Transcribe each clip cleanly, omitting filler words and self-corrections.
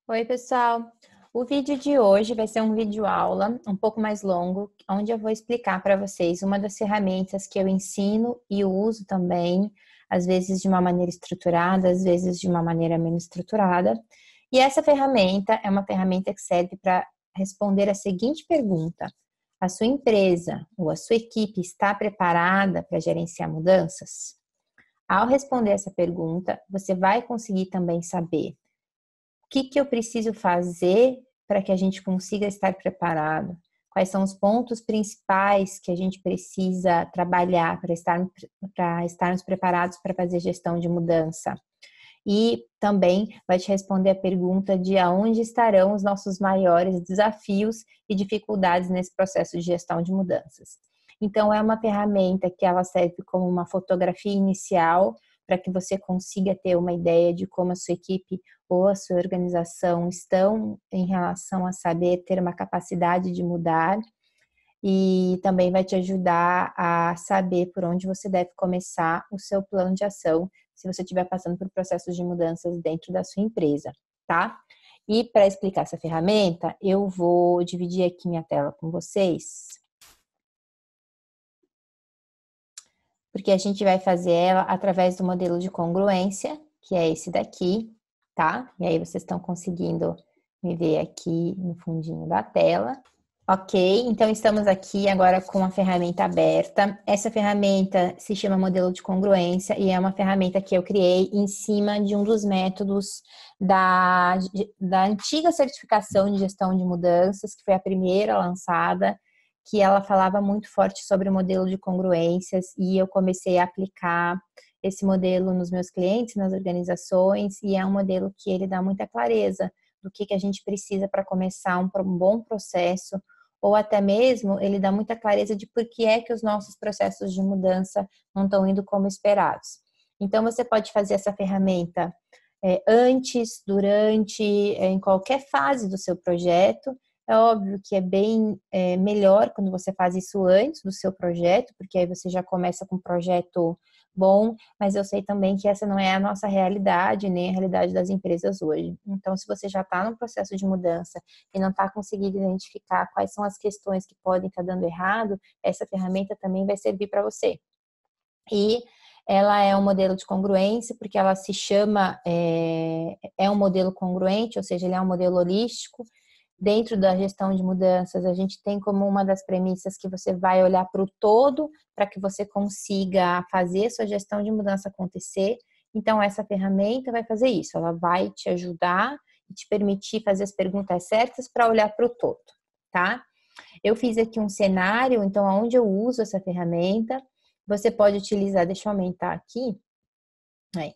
Oi, pessoal! O vídeo de hoje vai ser um vídeo aula um pouco mais longo, onde eu vou explicar para vocês uma das ferramentas que eu ensino e uso também, às vezes de uma maneira estruturada, às vezes de uma maneira menos estruturada. E essa ferramenta é uma ferramenta que serve para responder a seguinte pergunta: a sua empresa ou a sua equipe está preparada para gerenciar mudanças? Ao responder essa pergunta, você vai conseguir também saber o que eu preciso fazer para que a gente consiga estar preparado? Quais são os pontos principais que a gente precisa trabalhar para estarmos preparados para fazer gestão de mudança? E também vai te responder a pergunta de aonde estarão os nossos maiores desafios e dificuldades nesse processo de gestão de mudanças. Então, é uma ferramenta que ela serve como uma fotografia inicial para que você consiga ter uma ideia de como a sua equipe ou a sua organização estão em relação a saber ter uma capacidade de mudar, e também vai te ajudar a saber por onde você deve começar o seu plano de ação se você estiver passando por processos de mudanças dentro da sua empresa, tá? E para explicar essa ferramenta, eu vou dividir aqui minha tela com vocês, porque a gente vai fazer ela através do modelo de congruência, que é esse daqui, tá? E aí vocês estão conseguindo me ver aqui no fundinho da tela. Ok, então estamos aqui agora com a ferramenta aberta. Essa ferramenta se chama modelo de congruência e é uma ferramenta que eu criei em cima de um dos métodos da antiga certificação de gestão de mudanças, que foi a primeira lançada, que ela falava muito forte sobre o modelo de congruências, e eu comecei a aplicar esse modelo nos meus clientes, nas organizações, e é um modelo que ele dá muita clareza do que a gente precisa para começar um bom processo, ou até mesmo ele dá muita clareza de por que é que os nossos processos de mudança não estão indo como esperados. Então, você pode fazer essa ferramenta antes, durante, em qualquer fase do seu projeto. É óbvio que é bem melhor quando você faz isso antes do seu projeto, porque aí você já começa com um projeto bom, mas eu sei também que essa não é a nossa realidade, nem a realidade das empresas hoje. Então, se você já está no processo de mudança e não está conseguindo identificar quais são as questões que podem estar dando errado, essa ferramenta também vai servir para você. E ela é um modelo de congruência, porque ela se chama, é um modelo congruente, ou seja, ele é um modelo holístico. Dentro da gestão de mudanças, a gente tem como uma das premissas que você vai olhar para o todo para que você consiga fazer sua gestão de mudança acontecer. Então, essa ferramenta vai fazer isso, ela vai te ajudar e te permitir fazer as perguntas certas para olhar para o todo, tá? Eu fiz aqui um cenário, então, onde eu uso essa ferramenta, você pode utilizar, deixa eu aumentar aqui, aí.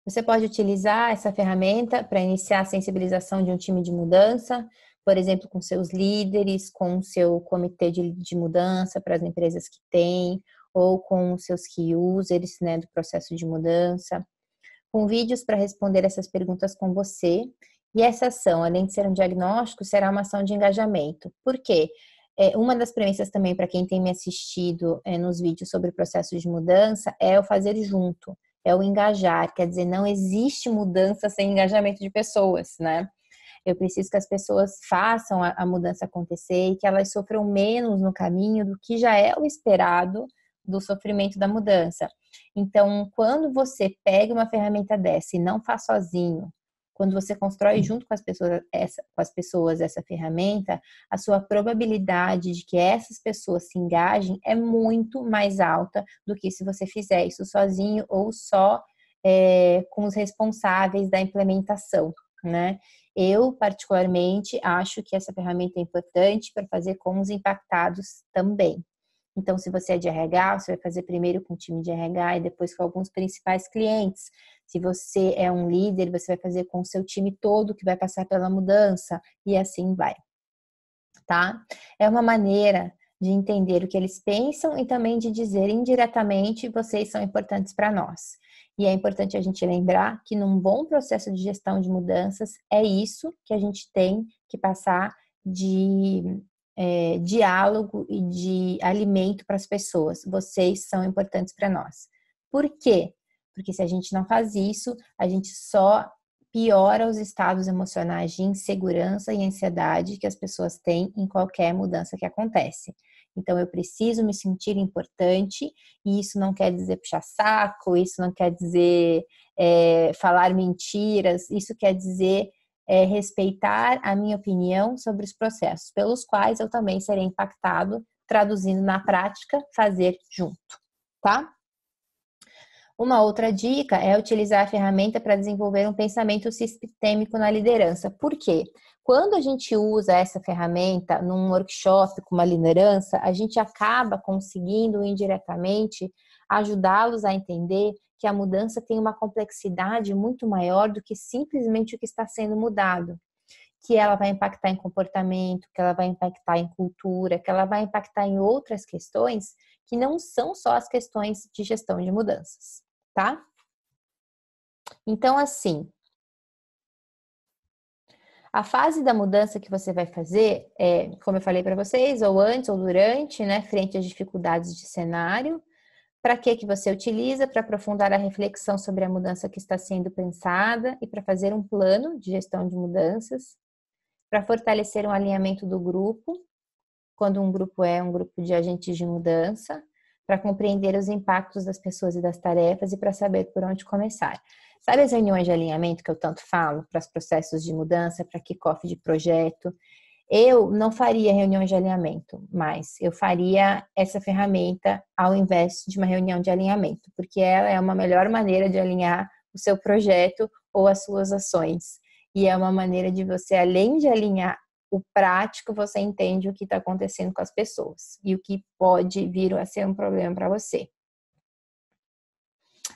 Você pode utilizar essa ferramenta para iniciar a sensibilização de um time de mudança, por exemplo, com seus líderes, com o seu comitê de mudança para as empresas que têm, ou com os seus key users, né, do processo de mudança, com vídeos para responder essas perguntas com você. E essa ação, além de ser um diagnóstico, será uma ação de engajamento. Por quê? Uma das premissas também para quem tem me assistido nos vídeos sobre o processo de mudança é o fazer junto, é o engajar, quer dizer, não existe mudança sem engajamento de pessoas, né? Eu preciso que as pessoas façam a mudança acontecer e que elas sofram menos no caminho do que já é o esperado do sofrimento da mudança. Então, quando você pega uma ferramenta dessa e não faz sozinho, quando você constrói junto com as pessoas essa ferramenta, a sua probabilidade de que essas pessoas se engajem é muito mais alta do que se você fizer isso sozinho ou só com os responsáveis da implementação, né? Eu, particularmente, acho que essa ferramenta é importante para fazer com os impactados também. Então, se você é de RH, você vai fazer primeiro com o time de RH e depois com alguns principais clientes. Se você é um líder, você vai fazer com o seu time todo que vai passar pela mudança, e assim vai, tá? É uma maneira de entender o que eles pensam e também de dizer indiretamente: vocês são importantes para nós. E é importante a gente lembrar que num bom processo de gestão de mudanças, é isso que a gente tem que passar de diálogo e de alimento para as pessoas. Vocês são importantes para nós. Por quê? Porque se a gente não faz isso, a gente só piora os estados emocionais de insegurança e ansiedade que as pessoas têm em qualquer mudança que acontece. Então, eu preciso me sentir importante, e isso não quer dizer puxar saco, isso não quer dizer falar mentiras, isso quer dizer respeitar a minha opinião sobre os processos pelos quais eu também serei impactado, traduzindo na prática, fazer junto, tá? Uma outra dica é utilizar a ferramenta para desenvolver um pensamento sistêmico na liderança. Por quê? Quando a gente usa essa ferramenta num workshop com uma liderança, a gente acaba conseguindo indiretamente ajudá-los a entender que a mudança tem uma complexidade muito maior do que simplesmente o que está sendo mudado. Que ela vai impactar em comportamento, que ela vai impactar em cultura, que ela vai impactar em outras questões que não são só as questões de gestão de mudanças, tá? Então, assim, a fase da mudança que você vai fazer como eu falei para vocês, ou antes ou durante, né, frente às dificuldades de cenário. Para que você utiliza? Para aprofundar a reflexão sobre a mudança que está sendo pensada e para fazer um plano de gestão de mudanças, para fortalecer um alinhamento do grupo, quando um grupo é um grupo de agentes de mudança, para compreender os impactos das pessoas e das tarefas e para saber por onde começar. Sabe as reuniões de alinhamento que eu tanto falo para os processos de mudança, para kickoff de projeto? Eu não faria reuniões de alinhamento, mas eu faria essa ferramenta ao invés de uma reunião de alinhamento, porque ela é uma melhor maneira de alinhar o seu projeto ou as suas ações. E é uma maneira de você, além de alinhar o prático, você entende o que está acontecendo com as pessoas e o que pode vir a ser um problema para você.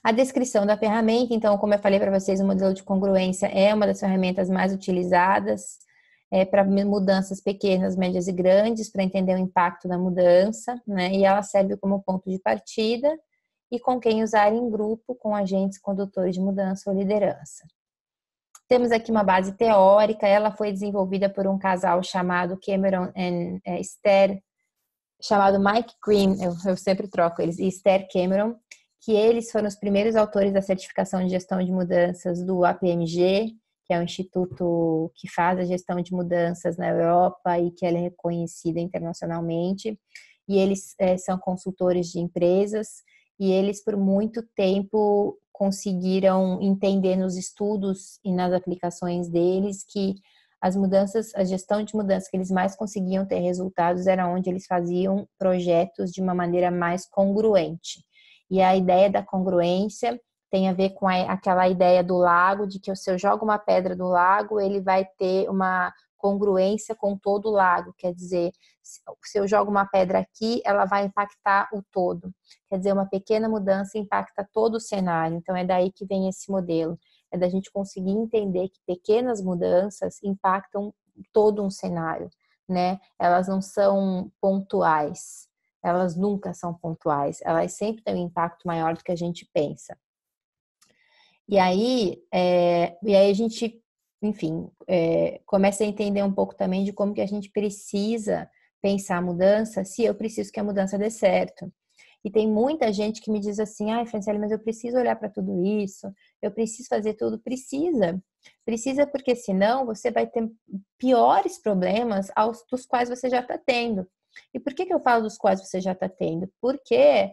A descrição da ferramenta, então, como eu falei para vocês, o modelo de congruência é uma das ferramentas mais utilizadas para mudanças pequenas, médias e grandes, para entender o impacto da mudança, né? E ela serve como ponto de partida e com quem usar em grupo, com agentes condutores de mudança ou liderança. Temos aqui uma base teórica, ela foi desenvolvida por um casal chamado Cameron e Esther, chamado Mike Green, eu sempre troco eles, e Esther Cameron, que eles foram os primeiros autores da certificação de gestão de mudanças do APMG, que é um instituto que faz a gestão de mudanças na Europa e que ela é reconhecida internacionalmente. E eles são consultores de empresas e eles, por muito tempo, conseguiram entender nos estudos e nas aplicações deles que as mudanças, a gestão de mudanças que eles mais conseguiam ter resultados era onde eles faziam projetos de uma maneira mais congruente. E a ideia da congruência tem a ver com aquela ideia do lago, de que se eu jogo uma pedra do lago, ele vai ter uma congruência com todo o lago. Quer dizer, se eu jogo uma pedra aqui, ela vai impactar o todo. Quer dizer, uma pequena mudança impacta todo o cenário. Então, é daí que vem esse modelo. É da gente conseguir entender que pequenas mudanças impactam todo um cenário, né? Elas não são pontuais. Elas nunca são pontuais. Elas sempre têm um impacto maior do que a gente pensa. E aí a gente, enfim, começa a entender um pouco também de como que a gente precisa pensar a mudança, se eu preciso que a mudança dê certo. E tem muita gente que me diz assim, ai, Franciele, mas eu preciso olhar para tudo isso, eu preciso fazer tudo. Precisa porque senão você vai ter piores problemas dos quais você já está tendo. E por que eu falo dos quais você já está tendo? Porque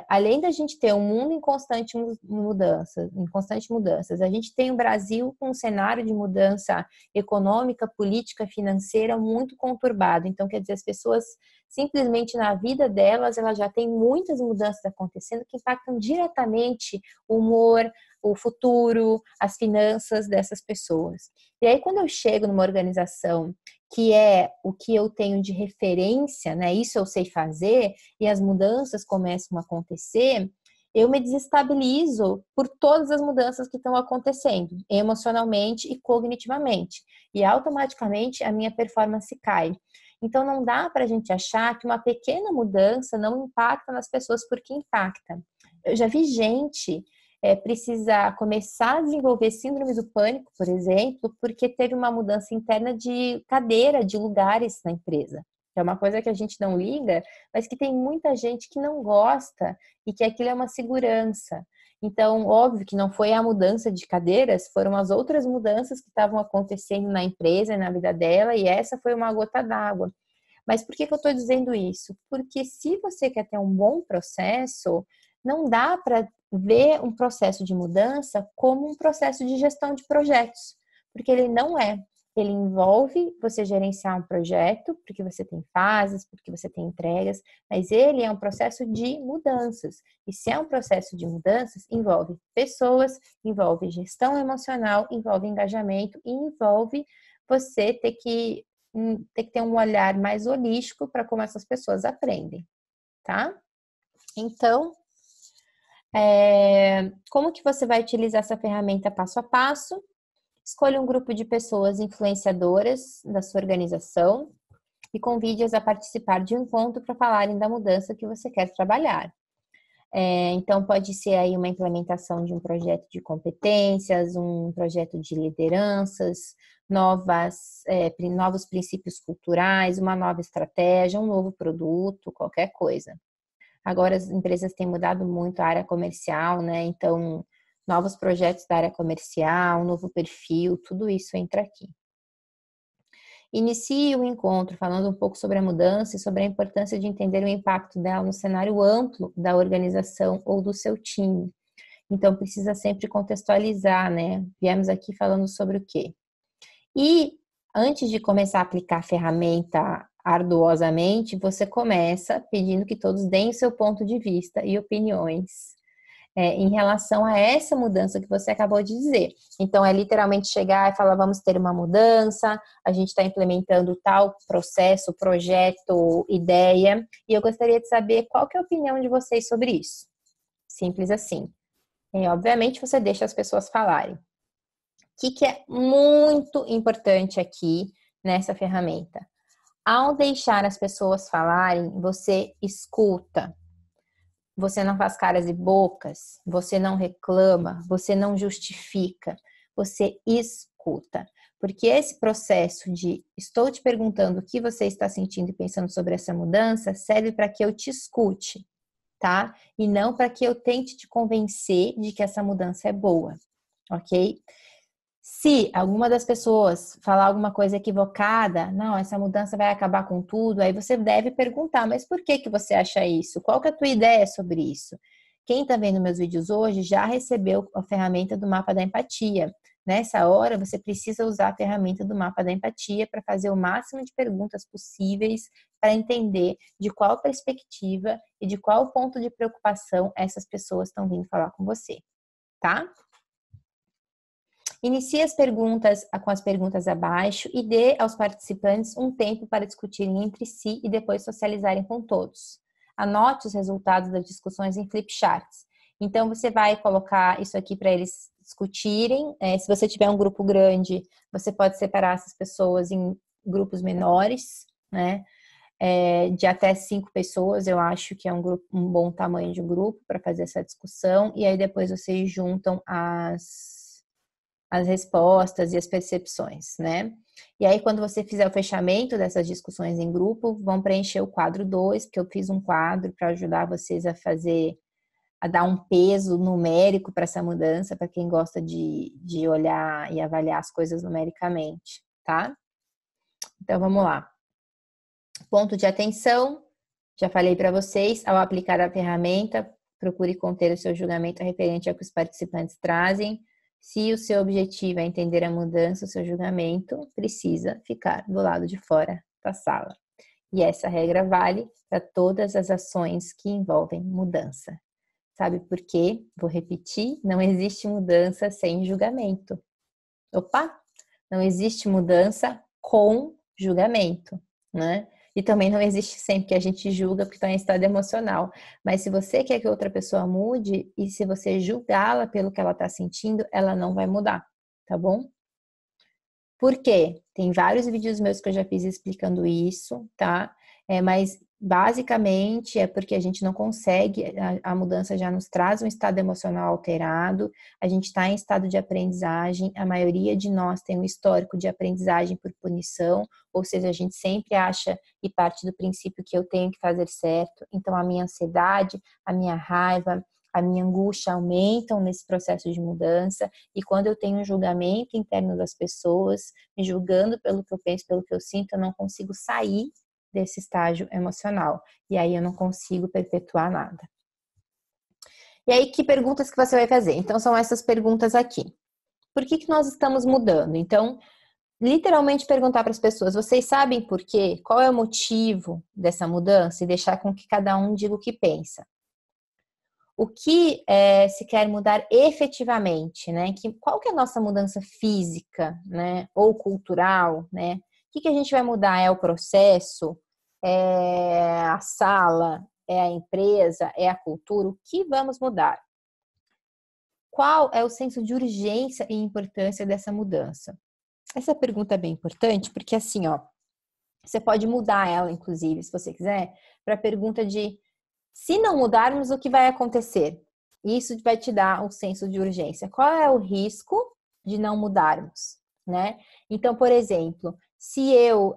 além da gente ter um mundo em constante mudanças, a gente tem o Brasil com um cenário de mudança econômica, política, financeira muito conturbado. Então, quer dizer, as pessoas simplesmente na vida delas, elas já têm muitas mudanças acontecendo que impactam diretamente o humor, o futuro, as finanças dessas pessoas. E aí, quando eu chego numa organização que é o que eu tenho de referência, né? Isso eu sei fazer, e as mudanças começam a acontecer, eu me desestabilizo por todas as mudanças que estão acontecendo, emocionalmente e cognitivamente. E automaticamente a minha performance cai. Então não dá para a gente achar que uma pequena mudança não impacta nas pessoas, porque impacta. Eu já vi gente precisar começar a desenvolver síndrome do pânico, por exemplo, porque teve uma mudança interna de cadeira, de lugares na empresa. É uma coisa que a gente não liga, mas que tem muita gente que não gosta e que aquilo é uma segurança. Então, óbvio que não foi a mudança de cadeiras, foram as outras mudanças que estavam acontecendo na empresa e na vida dela, e essa foi uma gota d'água. Mas por que eu estou dizendo isso? Porque se você quer ter um bom processo, não dá para ver um processo de mudança como um processo de gestão de projetos, porque ele não é. Ele envolve você gerenciar um projeto, porque você tem fases, porque você tem entregas, mas ele é um processo de mudanças. E se é um processo de mudanças, envolve pessoas, envolve gestão emocional, envolve engajamento e envolve você ter que ter um olhar mais holístico para como essas pessoas aprendem, tá? Então, como que você vai utilizar essa ferramenta passo a passo? Escolha um grupo de pessoas influenciadoras da sua organização e convide-as a participar de um encontro para falarem da mudança que você quer trabalhar. Então, pode ser aí uma implementação de um projeto de competências, um projeto de lideranças, novos princípios culturais, uma nova estratégia, um novo produto, qualquer coisa. Agora, as empresas têm mudado muito a área comercial, né? Então, novos projetos da área comercial, um novo perfil, tudo isso entra aqui. Inicie o encontro falando um pouco sobre a mudança e sobre a importância de entender o impacto dela no cenário amplo da organização ou do seu time. Então, precisa sempre contextualizar, né? Viemos aqui falando sobre o quê? E antes de começar a aplicar a ferramenta arduosamente, você começa pedindo que todos deem o seu ponto de vista e opiniões em relação a essa mudança que você acabou de dizer. Então, é literalmente chegar e falar, vamos ter uma mudança, a gente está implementando tal processo, projeto, ideia, e eu gostaria de saber qual que é a opinião de vocês sobre isso. Simples assim. Obviamente, você deixa as pessoas falarem. O que é muito importante aqui nessa ferramenta? Ao deixar as pessoas falarem, você escuta. Você não faz caras e bocas, você não reclama, você não justifica, você escuta. Porque esse processo de estou te perguntando o que você está sentindo e pensando sobre essa mudança serve para que eu te escute, tá? E não para que eu tente te convencer de que essa mudança é boa, ok? Se alguma das pessoas falar alguma coisa equivocada, não, essa mudança vai acabar com tudo, aí você deve perguntar, mas por que que você acha isso? Qual que é a tua ideia sobre isso? Quem está vendo meus vídeos hoje já recebeu a ferramenta do mapa da empatia. Nessa hora, você precisa usar a ferramenta do mapa da empatia para fazer o máximo de perguntas possíveis para entender de qual perspectiva e de qual ponto de preocupação essas pessoas estão vindo falar com você, tá? Inicie as perguntas com as perguntas abaixo e dê aos participantes um tempo para discutirem entre si e depois socializarem com todos. Anote os resultados das discussões em flipcharts. Então, você vai colocar isso aqui para eles discutirem. Se você tiver um grupo grande, você pode separar essas pessoas em grupos menores, né? De até 5 pessoas, eu acho que é um bom tamanho de um grupo para fazer essa discussão. E aí, depois vocês juntam as respostas e as percepções, né? E aí, quando você fizer o fechamento dessas discussões em grupo, vão preencher o quadro 2, porque eu fiz um quadro para ajudar vocês a dar um peso numérico para essa mudança, para quem gosta de olhar e avaliar as coisas numericamente, tá? Então, vamos lá. Ponto de atenção, já falei para vocês, ao aplicar a ferramenta, procure conter o seu julgamento referente ao que os participantes trazem. Se o seu objetivo é entender a mudança, o seu julgamento precisa ficar do lado de fora da sala. E essa regra vale para todas as ações que envolvem mudança. Sabe por quê? Vou repetir, não existe mudança sem julgamento. Opa! Não existe mudança com julgamento, né? E também não existe sempre que a gente julga porque está em estado emocional. Mas se você quer que outra pessoa mude e se você julgá-la pelo que ela está sentindo, ela não vai mudar, tá bom? Por quê? Tem vários vídeos meus que eu já fiz explicando isso, tá? Mas basicamente é porque a gente não consegue, a mudança já nos traz um estado emocional alterado, a gente está em estado de aprendizagem, a maioria de nós tem um histórico de aprendizagem por punição, ou seja, a gente sempre acha e parte do princípio que eu tenho que fazer certo, então a minha ansiedade, a minha raiva, a minha angústia aumentam nesse processo de mudança, e quando eu tenho um julgamento interno das pessoas, me julgando pelo que eu penso, pelo que eu sinto, eu não consigo sair desse estágio emocional, e aí eu não consigo perpetuar nada. E aí, que perguntas que você vai fazer? Então, são essas perguntas aqui. Por que nós estamos mudando? Então, literalmente perguntar para as pessoas, vocês sabem por quê? Qual é o motivo dessa mudança? E deixar com que cada um diga o que pensa. O que se quer mudar efetivamente, né? Qual que é a nossa mudança física, né? Ou cultural, né? O que a gente vai mudar? É o processo? É a sala? É a empresa? É a cultura? O que vamos mudar? Qual é o senso de urgência e importância dessa mudança? Essa pergunta é bem importante porque assim, ó, você pode mudar ela, inclusive, se você quiser, para a pergunta de se não mudarmos, o que vai acontecer? Isso vai te dar um senso de urgência. Qual é o risco de não mudarmos, né? Então, por exemplo, se eu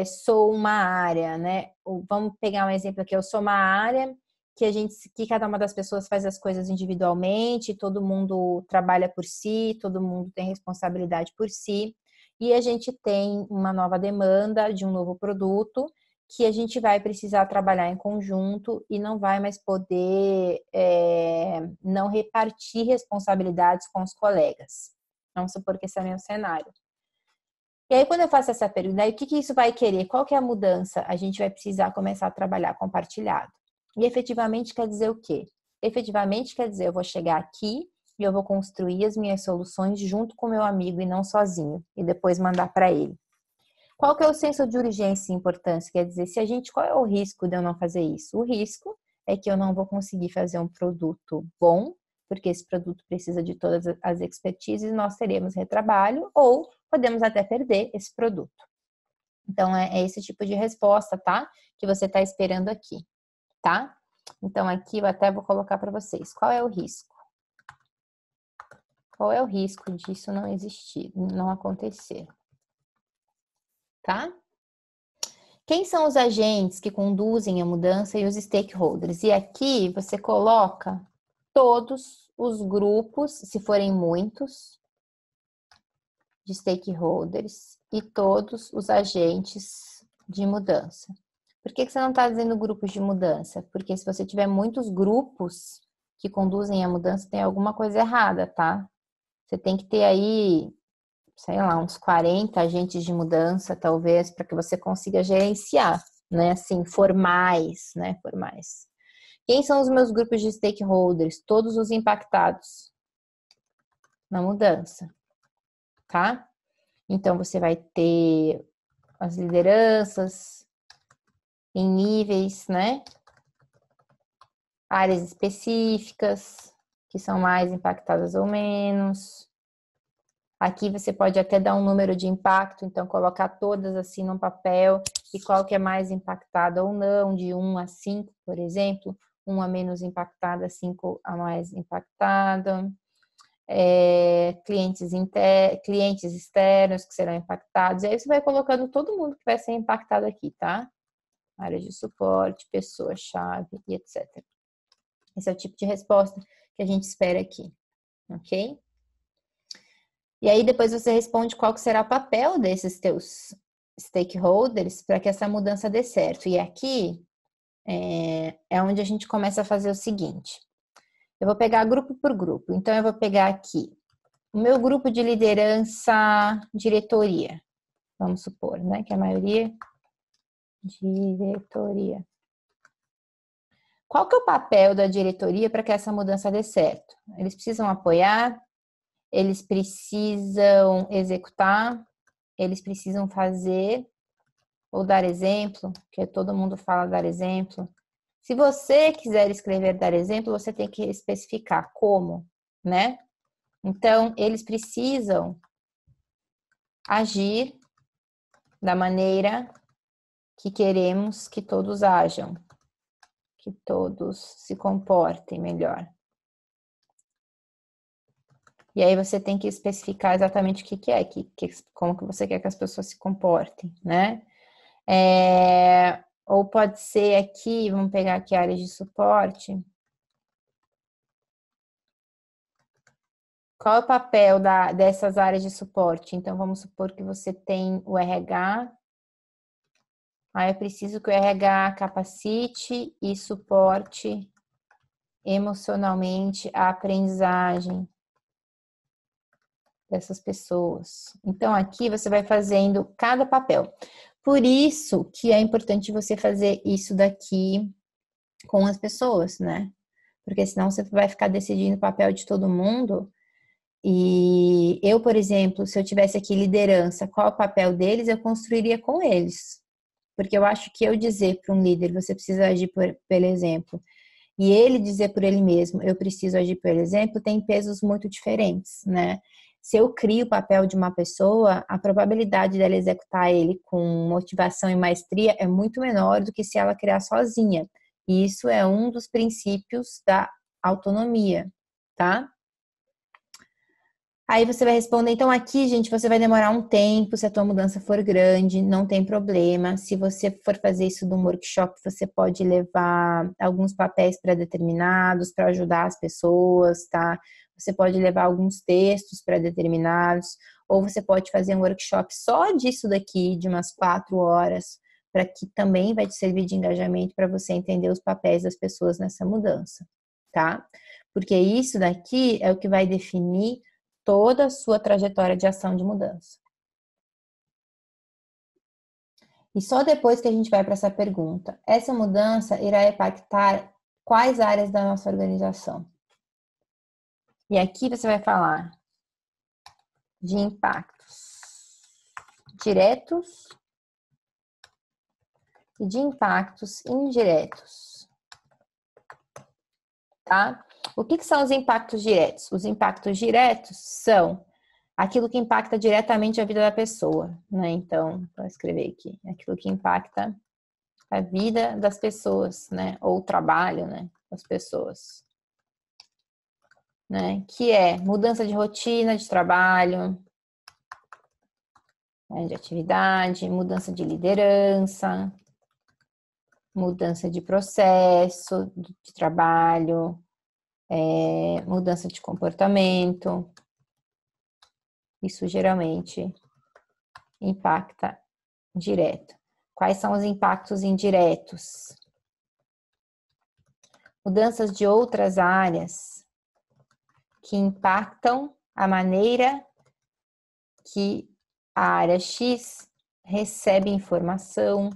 sou uma área, né? Vamos pegar um exemplo aqui, eu sou uma área que cada uma das pessoas faz as coisas individualmente, todo mundo trabalha por si, todo mundo tem responsabilidade por si, e a gente tem uma nova demanda de um novo produto que a gente vai precisar trabalhar em conjunto e não vai mais poder não repartir responsabilidades com os colegas. Vamos supor que esse é o meu cenário. E aí, quando eu faço essa pergunta, o que isso vai querer? Qual que é a mudança? A gente vai precisar começar a trabalhar compartilhado. E efetivamente quer dizer o quê? Efetivamente quer dizer, eu vou chegar aqui e eu vou construir as minhas soluções junto com o meu amigo e não sozinho, e depois mandar para ele. Qual que é o senso de urgência e importância? Quer dizer, qual é o risco de eu não fazer isso? O risco é que eu não vou conseguir fazer um produto bom, porque esse produto precisa de todas as expertises e nós teremos retrabalho, ou podemos até perder esse produto. Então, é esse tipo de resposta, tá? Que você está esperando aqui, tá? Então, aqui eu até vou colocar para vocês. Qual é o risco? Qual é o risco disso não existir, não acontecer? Tá? Quem são os agentes que conduzem a mudança e os stakeholders? E aqui você coloca todos os grupos, se forem muitos, de stakeholders e todos os agentes de mudança. Por que você não está dizendo grupos de mudança? Porque se você tiver muitos grupos que conduzem a mudança, tem alguma coisa errada, tá? Você tem que ter aí, sei lá, uns 40 agentes de mudança, talvez, para que você consiga gerenciar, né? Assim, formais, né? Formais. Quem são os meus grupos de stakeholders? Todos os impactados na mudança, tá? Então, você vai ter as lideranças em níveis, né? Áreas específicas, que são mais impactadas ou menos. Aqui você pode até dar um número de impacto, então colocar todas assim no papel e qual que é mais impactada ou não, de 1 a 5, por exemplo, 1 a menos impactada, 5 a mais impactada. Clientes externos que serão impactados. E aí você vai colocando todo mundo que vai ser impactado aqui, tá? Área de suporte, pessoa-chave e etc. Esse é o tipo de resposta que a gente espera aqui, ok? E aí depois você responde qual que será o papel desses teus stakeholders para que essa mudança dê certo. E aqui é onde a gente começa a fazer o seguinte. Eu vou pegar grupo por grupo. Então, eu vou pegar aqui o meu grupo de liderança, diretoria. Vamos supor, né? Que a maioria diretoria. Qual que é o papel da diretoria para que essa mudança dê certo? Eles precisam apoiar, eles precisam executar, eles precisam fazer ou dar exemplo, que todo mundo fala dar exemplo. Se você quiser escrever dar exemplo, você tem que especificar como, né? Então, eles precisam agir da maneira que queremos que todos ajam, que todos se comportem melhor. E aí você tem que especificar exatamente o que é, como que você quer que as pessoas se comportem, né? Ou pode ser aqui, vamos pegar aqui a área de suporte. Qual é o papel dessas áreas de suporte? Então, vamos supor que você tem o RH. Aí eu preciso que o RH capacite e suporte emocionalmente a aprendizagem dessas pessoas. Então, aqui você vai fazendo cada papel. Por isso que é importante você fazer isso daqui com as pessoas, né? Porque senão você vai ficar decidindo o papel de todo mundo. E eu, por exemplo, se eu tivesse aqui liderança, qual é o papel deles, eu construiria com eles. Porque eu acho que eu dizer para um líder, você precisa agir pelo exemplo, e ele dizer por ele mesmo, eu preciso agir pelo exemplo, tem pesos muito diferentes, né? Se eu crio o papel de uma pessoa, a probabilidade dela executar ele com motivação e maestria é muito menor do que se ela criar sozinha. E isso é um dos princípios da autonomia, tá? Aí você vai responder, então aqui, gente, você vai demorar um tempo, se a tua mudança for grande, não tem problema. Se você for fazer isso num workshop, você pode levar alguns papéis pré-determinados para ajudar as pessoas, tá? Você pode levar alguns textos pré-determinados, ou você pode fazer um workshop só disso daqui, de umas 4 horas, para que também vai te servir de engajamento para você entender os papéis das pessoas nessa mudança, tá? Porque isso daqui é o que vai definir toda a sua trajetória de ação de mudança. E só depois que a gente vai para essa pergunta, essa mudança irá impactar quais áreas da nossa organização? E aqui você vai falar de impactos diretos e de impactos indiretos, tá? O que são os impactos diretos? Os impactos diretos são aquilo que impacta diretamente a vida da pessoa, né? Então, vou escrever aqui, aquilo que impacta a vida das pessoas, né? Ou o trabalho, né? Das pessoas, né? Que é mudança de rotina de trabalho, né? De atividade, mudança de liderança, mudança de processo de trabalho, mudança de comportamento. Isso geralmente impacta direto. Quais são os impactos indiretos? Mudanças de outras áreas que impactam a maneira que a área X recebe informação,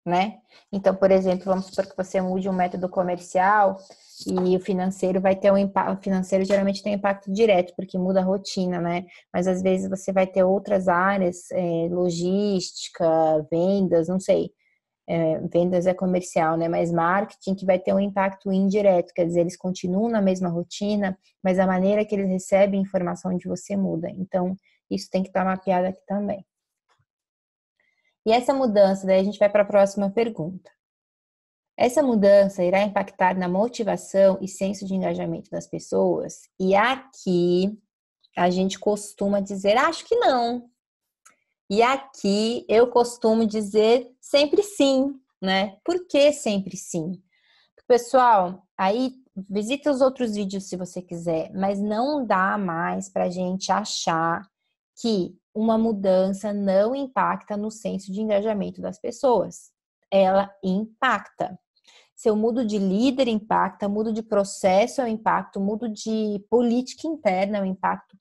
né? Então, por exemplo, vamos supor que você mude um método comercial e o financeiro vai ter um impacto. O financeiro geralmente tem impacto direto, porque muda a rotina, né? Mas às vezes você vai ter outras áreas, logística, vendas, não sei. Vendas é comercial, né? Mas marketing que vai ter um impacto indireto, quer dizer, eles continuam na mesma rotina, mas a maneira que eles recebem informação de você muda. Então, isso tem que estar mapeado aqui também. E essa mudança, daí a gente vai para a próxima pergunta. Essa mudança irá impactar na motivação e senso de engajamento das pessoas? E aqui a gente costuma dizer, acho que não. E aqui eu costumo dizer sempre sim, né? Por que sempre sim? Pessoal, aí visita os outros vídeos se você quiser, mas não dá mais para a gente achar que uma mudança não impacta no senso de engajamento das pessoas. Ela impacta. Se eu mudo de líder, impacta, mudo de processo, é um impacto, mudo de política interna, é um impacto.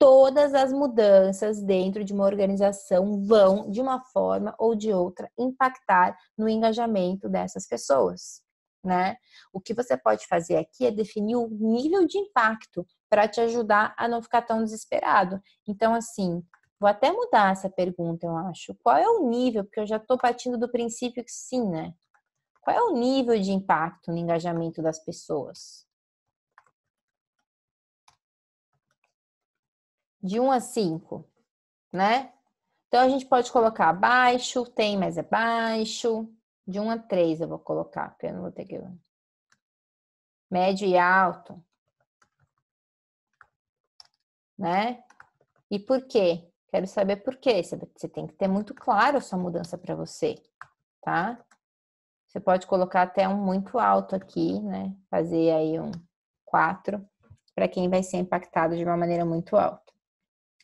Todas as mudanças dentro de uma organização vão, de uma forma ou de outra, impactar no engajamento dessas pessoas, né? O que você pode fazer aqui é definir o nível de impacto para te ajudar a não ficar tão desesperado. Então, assim, vou até mudar essa pergunta, eu acho. Qual é o nível? Porque eu já estou partindo do princípio que sim, né? Qual é o nível de impacto no engajamento das pessoas? De 1 a 5, né? Então, a gente pode colocar baixo, tem, mas é baixo. De 1 a 3 eu vou colocar, porque eu não vou ter que... Médio e alto, né? E por quê? Quero saber por quê. Você tem que ter muito claro a sua mudança para você, tá? Você pode colocar até um muito alto aqui, né? Fazer aí um 4. para quem vai ser impactado de uma maneira muito alta.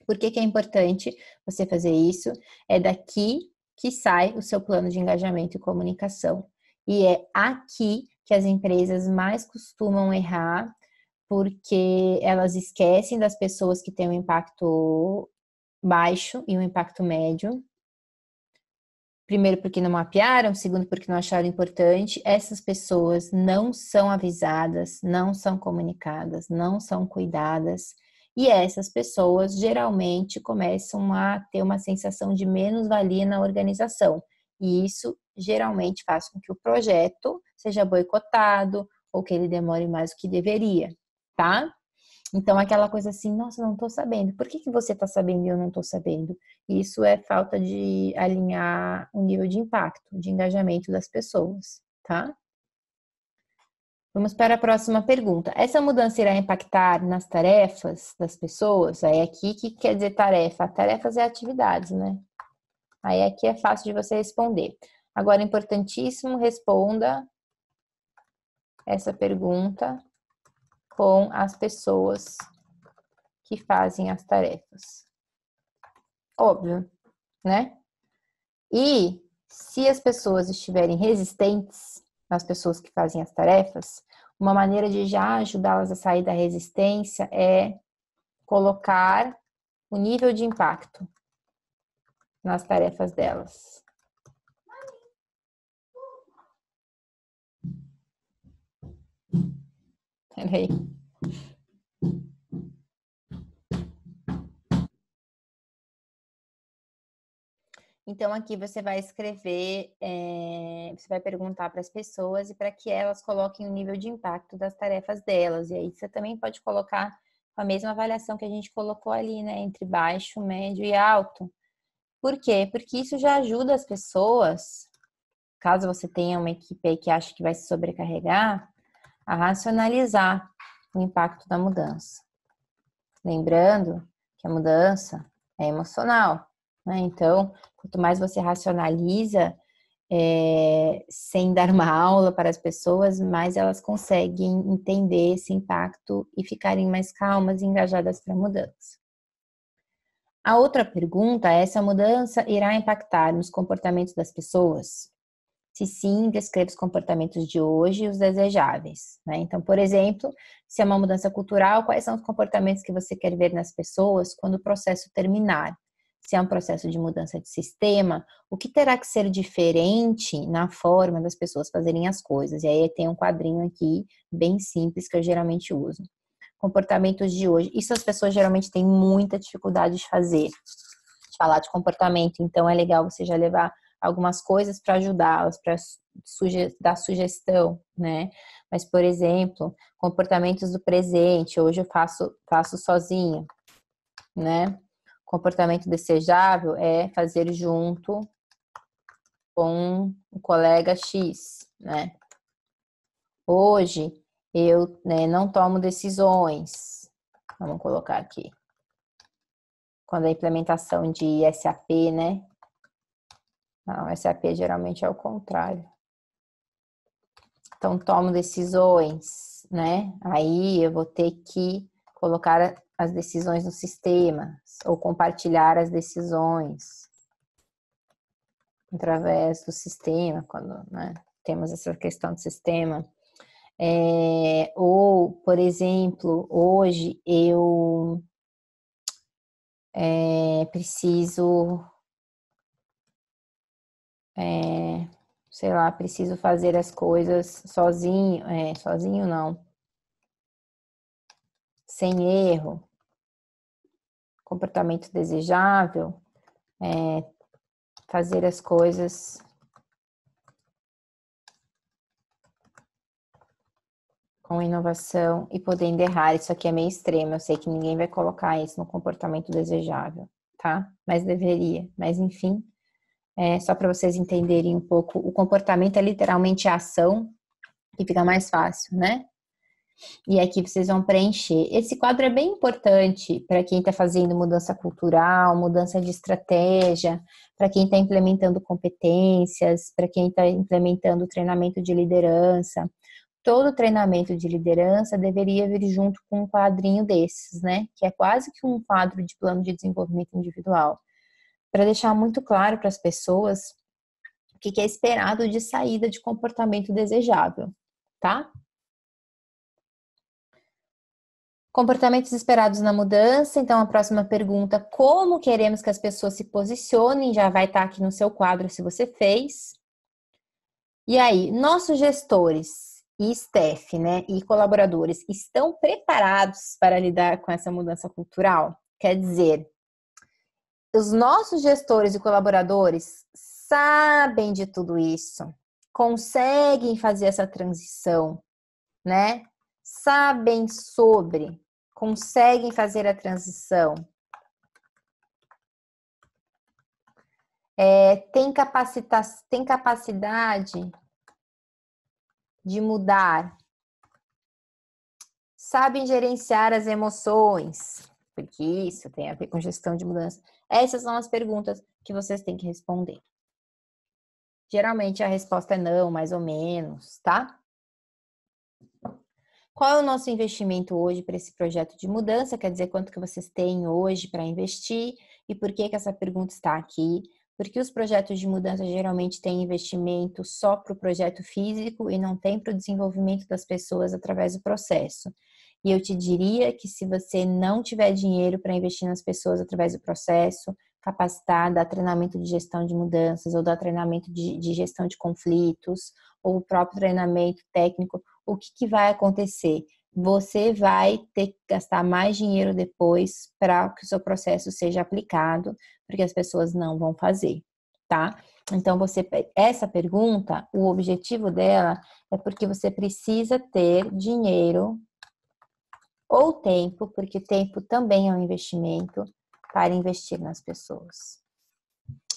Por que que é importante você fazer isso? É daqui que sai o seu plano de engajamento e comunicação. E é aqui que as empresas mais costumam errar, porque elas esquecem das pessoas que têm um impacto baixo e um impacto médio. Primeiro, porque não mapearam, segundo, porque não acharam importante. Essas pessoas não são avisadas, não são comunicadas, não são cuidadas. E essas pessoas geralmente começam a ter uma sensação de menos-valia na organização. E isso geralmente faz com que o projeto seja boicotado ou que ele demore mais do que deveria, tá? Então, aquela coisa assim, nossa, não tô sabendo. Por que que você tá sabendo e eu não tô sabendo? Isso é falta de alinhar o nível de impacto, de engajamento das pessoas, tá? Vamos para a próxima pergunta. Essa mudança irá impactar nas tarefas das pessoas? Aí aqui, o que quer dizer tarefa? Tarefas é atividades, né? Aí aqui é fácil de você responder. Agora, importantíssimo, responda essa pergunta com as pessoas que fazem as tarefas. Óbvio, né? E se as pessoas estiverem resistentes, as pessoas que fazem as tarefas, uma maneira de já ajudá-las a sair da resistência é colocar o nível de impacto nas tarefas delas. Peraí. Então, aqui você vai escrever, você vai perguntar para as pessoas e para que elas coloquem o nível de impacto das tarefas delas. E aí você também pode colocar a mesma avaliação que a gente colocou ali, né? Entre baixo, médio e alto. Por quê? Porque isso já ajuda as pessoas, caso você tenha uma equipe aí que acha que vai se sobrecarregar, a racionalizar o impacto da mudança. Lembrando que a mudança é emocional, né? Então, quanto mais você racionaliza, sem dar uma aula para as pessoas, mais elas conseguem entender esse impacto e ficarem mais calmas e engajadas para a mudança. A outra pergunta é: essa mudança irá impactar nos comportamentos das pessoas? Se sim, descreva os comportamentos de hoje e os desejáveis, né? Então, por exemplo, se é uma mudança cultural, quais são os comportamentos que você quer ver nas pessoas quando o processo terminar? Se é um processo de mudança de sistema, o que terá que ser diferente na forma das pessoas fazerem as coisas? E aí tem um quadrinho aqui, bem simples, que eu geralmente uso. Comportamentos de hoje. Isso as pessoas geralmente têm muita dificuldade de fazer, de falar de comportamento. Então, é legal você já levar algumas coisas para ajudá-las, para dar sugestão, né? Mas, por exemplo, comportamentos do presente. Hoje eu faço sozinha, né? Comportamento desejável é fazer junto com o colega X, né? Hoje eu, né, não tomo decisões. Vamos colocar aqui. Quando a implementação de SAP, né? Não, SAP geralmente é o contrário. Então, tomo decisões, né? Aí eu vou ter que colocar as decisões no sistema ou compartilhar as decisões através do sistema, quando, né, temos essa questão do sistema. Ou, por exemplo, hoje eu preciso, sei lá, preciso fazer as coisas sozinho, sozinho não, sem erro. Comportamento desejável, fazer as coisas com inovação e podendo errar. Isso aqui é meio extremo, eu sei que ninguém vai colocar isso no comportamento desejável, tá? Mas deveria, mas enfim, só para vocês entenderem um pouco, o comportamento é literalmente a ação, que fica mais fácil, né? E aqui vocês vão preencher. Esse quadro é bem importante para quem está fazendo mudança cultural, mudança de estratégia, para quem está implementando competências, para quem está implementando treinamento de liderança, todo treinamento de liderança deveria vir junto com um quadrinho desses, né? Que é quase que um quadro de plano de desenvolvimento individual, para deixar muito claro para as pessoas o que é esperado de saída de comportamento desejável, tá? Comportamentos esperados na mudança. Então, a próxima pergunta: como queremos que as pessoas se posicionem? Já vai estar aqui no seu quadro se você fez. E aí, nossos gestores e staff, né, e colaboradores estão preparados para lidar com essa mudança cultural? Quer dizer, os nossos gestores e colaboradores sabem de tudo isso, conseguem fazer essa transição, né? Sabem sobre, conseguem fazer a transição, tem capacidade de mudar, sabem gerenciar as emoções, porque isso tem a ver com gestão de mudança. Essas são as perguntas que vocês têm que responder. Geralmente a resposta é não, mais ou menos, tá? Qual é o nosso investimento hoje para esse projeto de mudança? Quer dizer, quanto que vocês têm hoje para investir? E por que essa pergunta está aqui? Porque os projetos de mudança geralmente têm investimento só para o projeto físico e não tem para o desenvolvimento das pessoas através do processo. E eu te diria que se você não tiver dinheiro para investir nas pessoas através do processo, capacitar, dar treinamento de gestão de mudanças, ou dar treinamento de gestão de conflitos, ou o próprio treinamento técnico, o que vai acontecer? Você vai ter que gastar mais dinheiro depois para que o seu processo seja aplicado, porque as pessoas não vão fazer, tá? Então, essa pergunta, o objetivo dela é porque você precisa ter dinheiro ou tempo, porque tempo também é um investimento, para investir nas pessoas.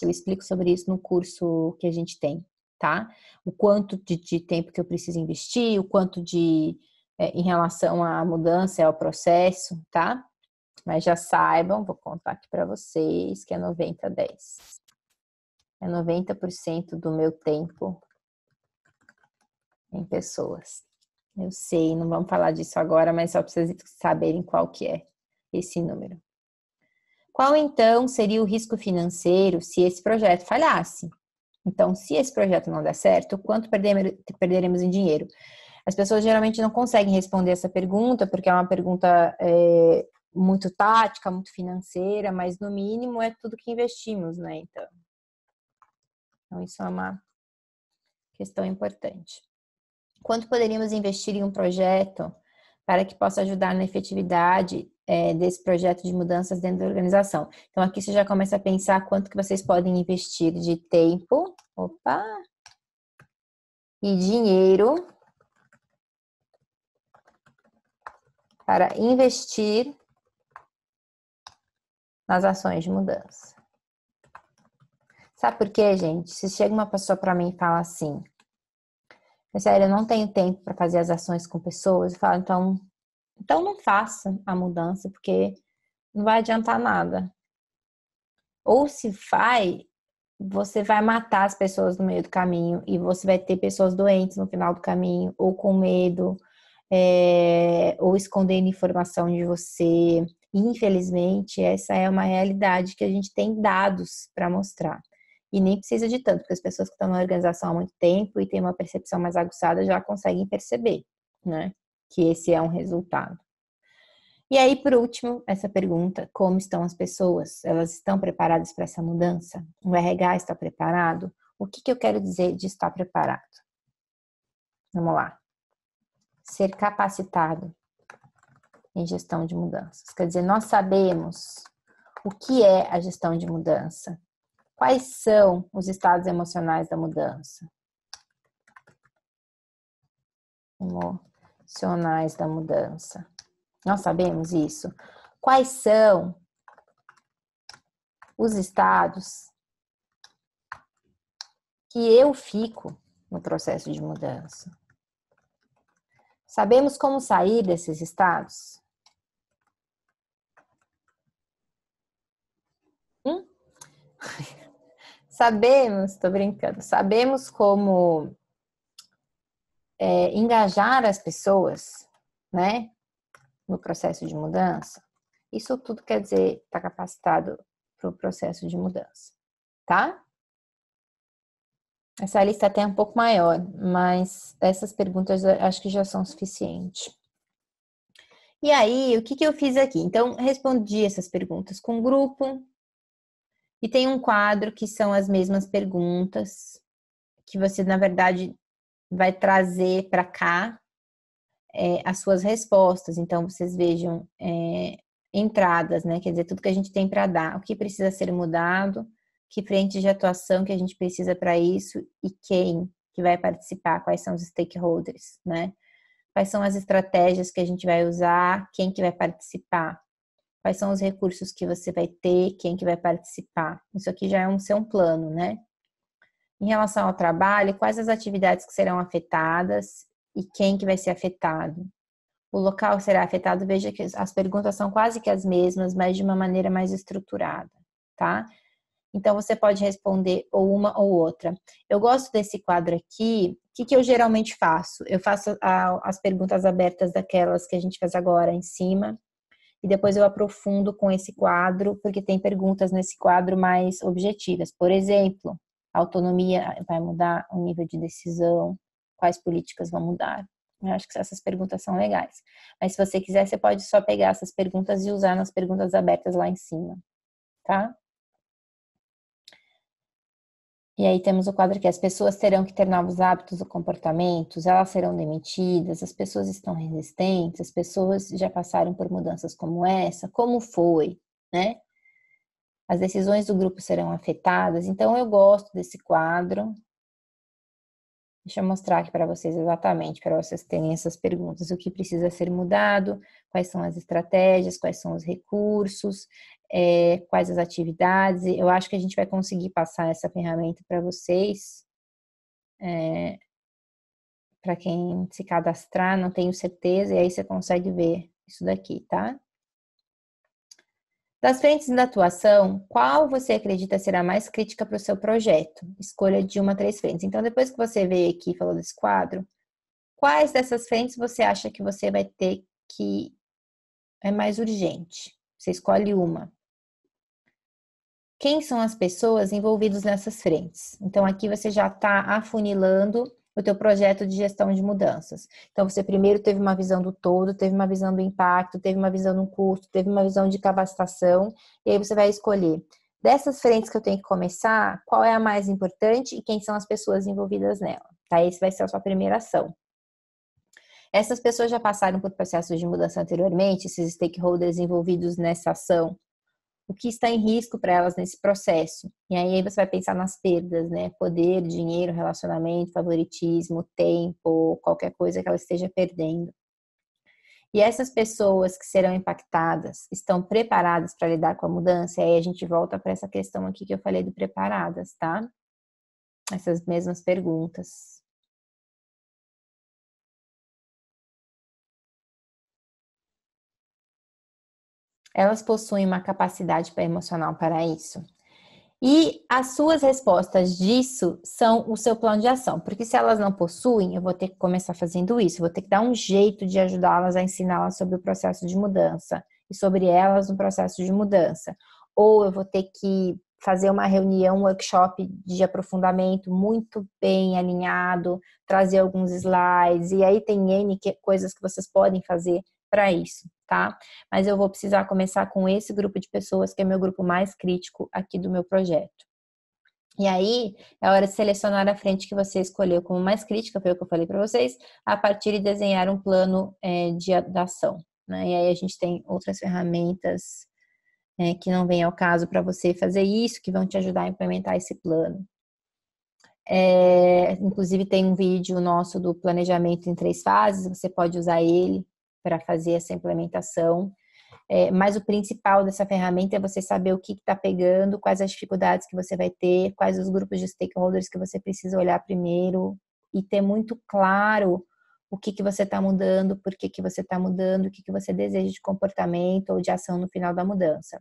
Eu explico sobre isso no curso que a gente tem, tá? O quanto de tempo que eu preciso investir, o quanto em relação à mudança e ao processo, tá? Mas já saibam, vou contar aqui para vocês, que é 90-10. É 90% do meu tempo em pessoas. Eu sei, não vamos falar disso agora, mas só para vocês saberem qual que é esse número. Qual então seria o risco financeiro se esse projeto falhasse? Então, se esse projeto não der certo, quanto perderemos em dinheiro? As pessoas geralmente não conseguem responder essa pergunta, porque é uma pergunta muito tática, muito financeira, mas no mínimo é tudo que investimos, né? Então isso é uma questão importante. Quanto poderíamos investir em um projeto para que possa ajudar na efetividade desse projeto de mudanças dentro da organização? Então, aqui você já começa a pensar quanto que vocês podem investir de tempo, e dinheiro para investir nas ações de mudança. Sabe por quê, gente? Se chega uma pessoa para mim e fala assim, sério, eu não tenho tempo para fazer as ações com pessoas, eu falo, então não faça a mudança, porque não vai adiantar nada. Ou se você vai matar as pessoas no meio do caminho e você vai ter pessoas doentes no final do caminho, ou com medo, ou escondendo informação de você. Infelizmente, essa é uma realidade que a gente tem dados para mostrar. E nem precisa de tanto, porque as pessoas que estão na organização há muito tempo e têm uma percepção mais aguçada já conseguem perceber, né? Que esse é um resultado. E aí, por último, essa pergunta: como estão as pessoas? Elas estão preparadas para essa mudança? O RH está preparado? O que eu quero dizer de estar preparado? Vamos lá. Ser capacitado em gestão de mudanças. Quer dizer, nós sabemos o que é a gestão de mudança. Quais são os estados emocionais da mudança? Emocionais da mudança. Nós sabemos isso. Quais são os estados que eu fico no processo de mudança? Sabemos como sair desses estados? Sabemos, tô brincando, sabemos como engajar as pessoas, né, no processo de mudança, isso tudo quer dizer estar capacitado para o processo de mudança, tá? Essa lista até é um pouco maior, mas essas perguntas eu acho que já são suficientes. E aí, o que eu fiz aqui? Então, respondi essas perguntas com o grupo, e tem um quadro que são as mesmas perguntas, que você, na verdade, vai trazer para cá as suas respostas. Então, vocês vejam entradas, né? Quer dizer, tudo que a gente tem para dar, o que precisa ser mudado, que frente de atuação que a gente precisa para isso e quem que vai participar, quais são os stakeholders, né? Quais são as estratégias que a gente vai usar, quem que vai participar, quais são os recursos que você vai ter, quem que vai participar. Isso aqui já é um plano, né? Em relação ao trabalho, quais as atividades que serão afetadas e quem que vai ser afetado. O local será afetado, veja que as perguntas são quase que as mesmas, mas de uma maneira mais estruturada, tá? Então, você pode responder ou uma ou outra. Eu gosto desse quadro aqui. O que eu geralmente faço? Eu faço as perguntas abertas daquelas que a gente fez agora em cima, e depois eu aprofundo com esse quadro, porque tem perguntas nesse quadro mais objetivas. Por exemplo, a autonomia vai mudar o nível de decisão, quais políticas vão mudar. Eu acho que essas perguntas são legais. Mas se você quiser, você pode só pegar essas perguntas e usar nas perguntas abertas lá em cima, tá? E aí temos o quadro aqui, as pessoas terão que ter novos hábitos ou comportamentos, elas serão demitidas, as pessoas estão resistentes, as pessoas já passaram por mudanças como essa, como foi, né? As decisões do grupo serão afetadas, então eu gosto desse quadro. Deixa eu mostrar aqui para vocês exatamente, para vocês terem essas perguntas. O que precisa ser mudado, quais são as estratégias, quais são os recursos, quais as atividades. Eu acho que a gente vai conseguir passar essa ferramenta para vocês. Para quem se cadastrar, não tenho certeza, e aí você consegue ver isso daqui, tá? Das frentes da atuação, qual você acredita será mais crítica para o seu projeto? Escolha de uma a 3 frentes. Então, depois que você veio aqui e falou desse quadro, quais dessas frentes você acha que você vai ter que é mais urgente? Você escolhe uma. Quem são as pessoas envolvidas nessas frentes? Então, aqui você já está afunilando o teu projeto de gestão de mudanças. Então, você primeiro teve uma visão do todo, teve uma visão do impacto, teve uma visão do custo, teve uma visão de capacitação, e aí você vai escolher. Dessas frentes que eu tenho que começar, qual é a mais importante e quem são as pessoas envolvidas nela? Tá? Esse vai ser a sua primeira ação. Essas pessoas já passaram por processos de mudança anteriormente, esses stakeholders envolvidos nessa ação, o que está em risco para elas nesse processo. E aí você vai pensar nas perdas, né? Poder, dinheiro, relacionamento, favoritismo, tempo, qualquer coisa que ela esteja perdendo. E essas pessoas que serão impactadas estão preparadas para lidar com a mudança? E aí a gente volta para essa questão aqui que eu falei do preparadas, tá? Essas mesmas perguntas. Elas possuem uma capacidade emocional para isso? E as suas respostas disso são o seu plano de ação, porque se elas não possuem, eu vou ter que começar fazendo isso, eu vou ter que dar um jeito de ajudá-las a ensiná-las sobre o processo de mudança e sobre elas no processo de mudança. Ou eu vou ter que fazer uma reunião, um workshop de aprofundamento muito bem alinhado, trazer alguns slides, e aí tem N coisas que vocês podem fazer para isso, tá? Mas eu vou precisar começar com esse grupo de pessoas, que é meu grupo mais crítico aqui do meu projeto. E aí, é hora de selecionar a frente que você escolheu como mais crítica, foi o que eu falei para vocês, a partir de desenhar um plano de ação, né? E aí a gente tem outras ferramentas que não vem ao caso para você fazer isso, que vão te ajudar a implementar esse plano. Inclusive tem um vídeo nosso do planejamento em 3 fases, você pode usar ele para fazer essa implementação. Mas o principal dessa ferramenta é você saber o que está pegando, quais as dificuldades que você vai ter, quais os grupos de stakeholders que você precisa olhar primeiro e ter muito claro o que você está mudando, por que você está mudando, o que você deseja de comportamento ou de ação no final da mudança.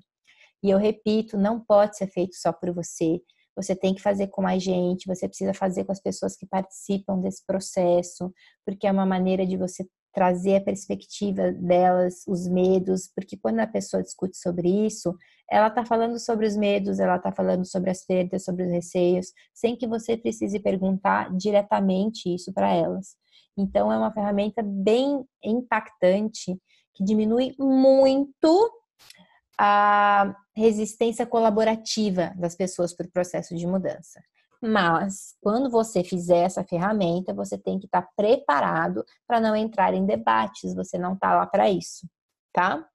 E eu repito, não pode ser feito só por você. você tem que fazer com mais gente, você precisa fazer com as pessoas que participam desse processo, porque é uma maneira de você trazer a perspectiva delas, os medos, porque quando a pessoa discute sobre isso, ela está falando sobre os medos, ela está falando sobre as perdas, sobre os receios, sem que você precise perguntar diretamente isso para elas. Então, é uma ferramenta bem impactante, que diminui muito a resistência colaborativa das pessoas para o processo de mudança. Mas, quando você fizer essa ferramenta, você tem que estar preparado para não entrar em debates, você não está lá para isso, tá?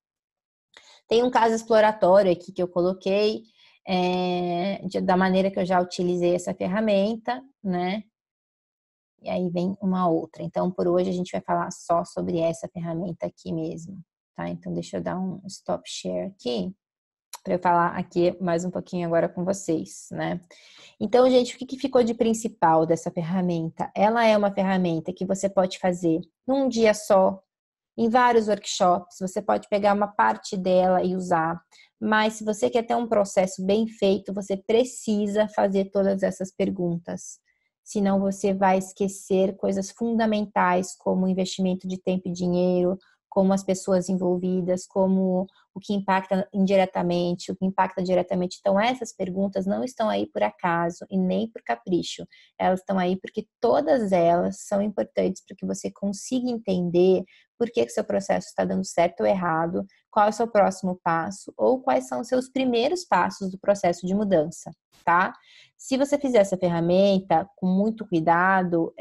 Tem um caso exploratório aqui que eu coloquei, da maneira que eu já utilizei essa ferramenta, né? E aí vem uma outra. Então, por hoje, a gente vai falar só sobre essa ferramenta aqui mesmo, tá? Então, deixa eu dar um stop share aqui, para eu falar aqui mais um pouquinho agora com vocês, né? Então, gente, o que ficou de principal dessa ferramenta? Ela é uma ferramenta que você pode fazer num dia só, em vários workshops, você pode pegar uma parte dela e usar. Mas se você quer ter um processo bem feito, você precisa fazer todas essas perguntas. Senão você vai esquecer coisas fundamentais, como o investimento de tempo e dinheiro, como as pessoas envolvidas, como o que impacta indiretamente, o que impacta diretamente. Então, essas perguntas não estão aí por acaso e nem por capricho. Elas estão aí porque todas elas são importantes para que você consiga entender por que seu processo está dando certo ou errado, qual é o seu próximo passo ou quais são os seus primeiros passos do processo de mudança, tá? Se você fizer essa ferramenta com muito cuidado,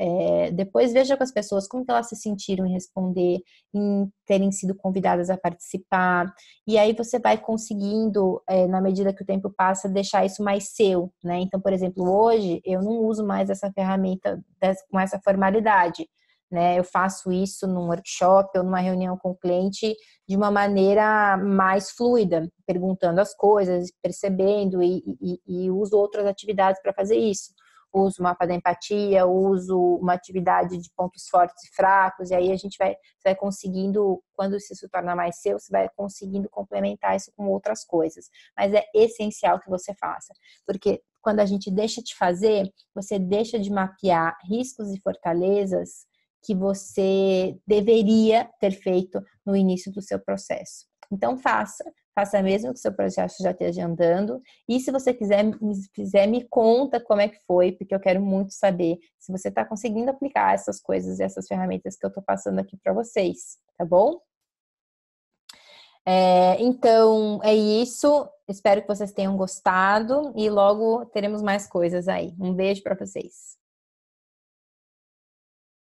depois veja com as pessoas como que elas se sentiram em responder, em terem sido convidadas a participar, e aí você vai conseguindo, na medida que o tempo passa, deixar isso mais seu, né? Então, por exemplo, hoje eu não uso mais essa ferramenta com essa formalidade, né? Eu faço isso num workshop ou numa reunião com o cliente de uma maneira mais fluida, perguntando as coisas, percebendo e uso outras atividades para fazer isso. Uso o mapa da empatia, uso uma atividade de pontos fortes e fracos, e aí você vai conseguindo, quando isso se torna mais seu, você vai conseguindo complementar isso com outras coisas. Mas é essencial que você faça, porque quando a gente deixa de fazer, você deixa de mapear riscos e fortalezas que você deveria ter feito no início do seu processo. Então, faça mesmo que o seu processo já esteja andando. E se você quiser, me conta como é que foi, porque eu quero muito saber se você está conseguindo aplicar essas coisas, essas ferramentas que eu estou passando aqui para vocês, tá bom? Então, é isso. Espero que vocês tenham gostado e logo teremos mais coisas aí. Um beijo para vocês.